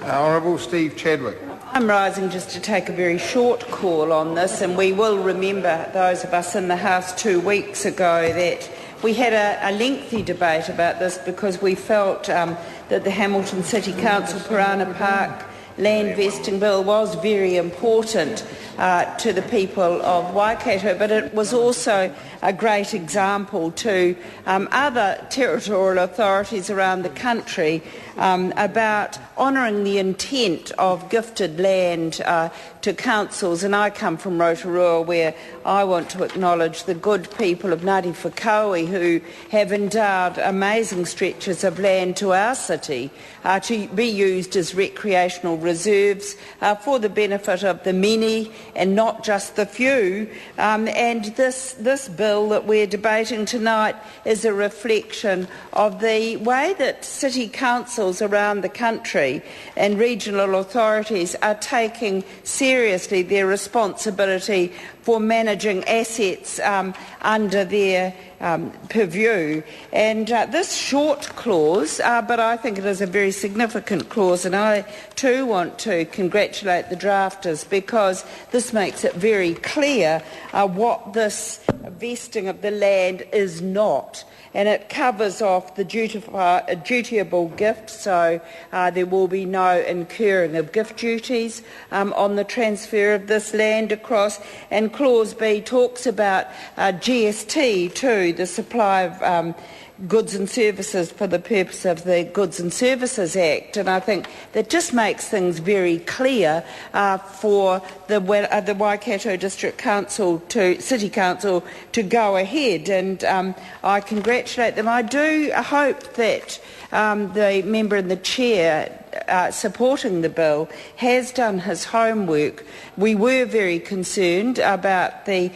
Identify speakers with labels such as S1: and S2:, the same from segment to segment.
S1: Honourable Steve Chadwick.
S2: I'm rising just to take a very short call on this, and we will remember, those of us in the House 2 weeks ago, that we had a lengthy debate about this because we felt that the Hamilton City Council Parana Park land vesting bill was very important to the people of Waikato, but it was also a great example to other territorial authorities around the country about honouring the intent of gifted land to councils. And I come from Rotorua, where I want to acknowledge the good people of Ngāti Whakaui who have endowed amazing stretches of land to our city to be used as recreational reserves for the benefit of the many and not just the few. And this bill that we're debating tonight is a reflection of the way that city councils around the country and regional authorities are taking seriously their responsibility for managing assets under their purview. And this short clause, but I think it is a very significant clause, and I too want to congratulate the drafters because this makes it very clear what this vesting of the land is not. And it covers off the dutiable gift, so there will be no incurring of gift duties on the transfer of this land across. And Clause B talks about GST too, the supply of goods and services for the purpose of the Goods and Services Act, and I think that just makes things very clear for the Waikato District Council City Council to go ahead, and I congratulate them. I do hope that the member in the chair supporting the bill has done his homework. We were very concerned about the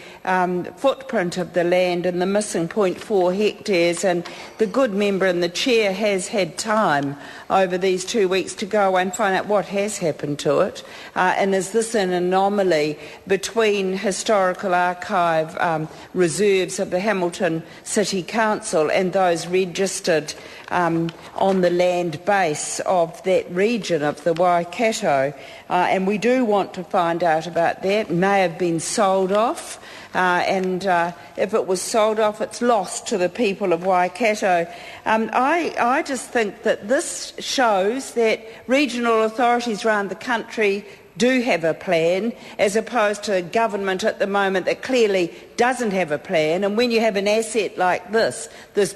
S2: footprint of the land and the missing 0.4 hectares, and the good member in the chair has had time over these 2 weeks to go and find out what has happened to it, and is this an anomaly between historical archive reserves of the Hamilton City Council and those registered on the land base of that region of the Waikato, and we do want to find out about that. It may have been sold off, and if it was sold off, it's lost to the people of Waikato. I just think that this shows that regional authorities around the country do have a plan, as opposed to a government at the moment that clearly doesn't have a plan. And when you have an asset like this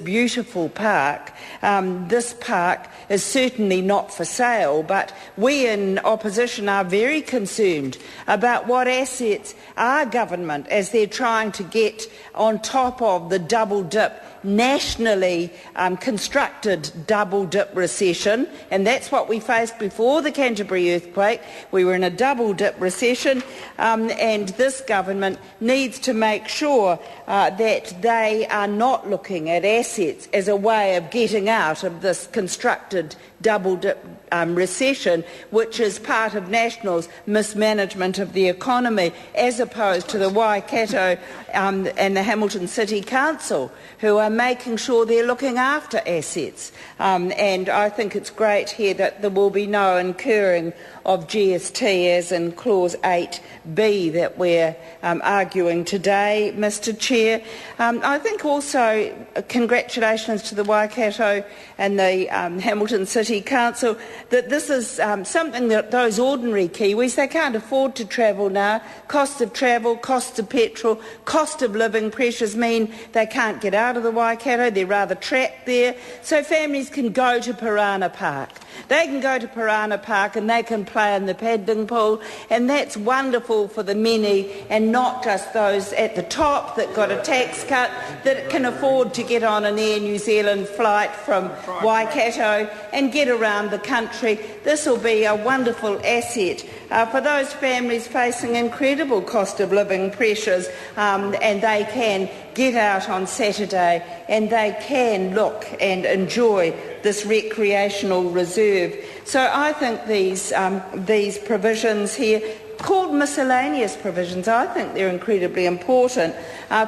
S2: beautiful park, this park is certainly not for sale, but we in opposition are very concerned about what assets our government, as they're trying to get on top of the double dip, nationally constructed double dip recession, and that's what we faced before the Canterbury earthquake. We were in a double dip recession, and this government needs to make sure that they are not looking at assets as a way of getting out of this constructed double dip recession, which is part of National's mismanagement of the economy, as opposed to the Waikato and the Hamilton City Council, who are making sure they're looking after assets. And I think it's great here that there will be no incurring of GST, as in Clause 8B that we're arguing today, Mr Chair. I think also congratulations to the Waikato and the Hamilton City Council that this is something that those ordinary Kiwis, they can't afford to travel now. Cost of travel, cost of petrol, cost of living pressures mean they can't get out of the Waikato, they're rather trapped there. So families can go to Parana Park. They can go to Parana Park and they can play in the paddling pool, and that's wonderful for the many and not just those at the top that got a tax cut that can afford to get on an Air New Zealand flight from Waikato and get around the country. This will be a wonderful asset for those families facing incredible cost of living pressures, and they can get out on Saturday and they can look and enjoy this recreational reserve. So I think these provisions here, called miscellaneous provisions, I think they're incredibly important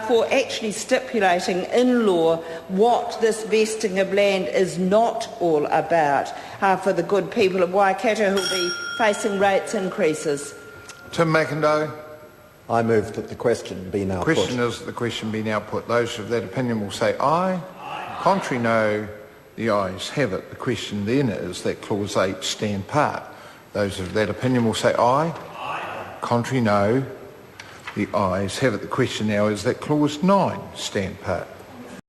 S2: for actually stipulating in law what this vesting of land is not all about. for the good people of Waikato who will be facing rates increases.
S1: Tim McIndoe.
S3: I move that the question be now put.
S1: The question is that the question be now put. Those of that opinion will say aye. Contrary, no. The ayes have it. The question then is that Clause 8 stand part. Those of that opinion will say aye. Contrary, no. The ayes have it. The question now is that Clause 9 stand part.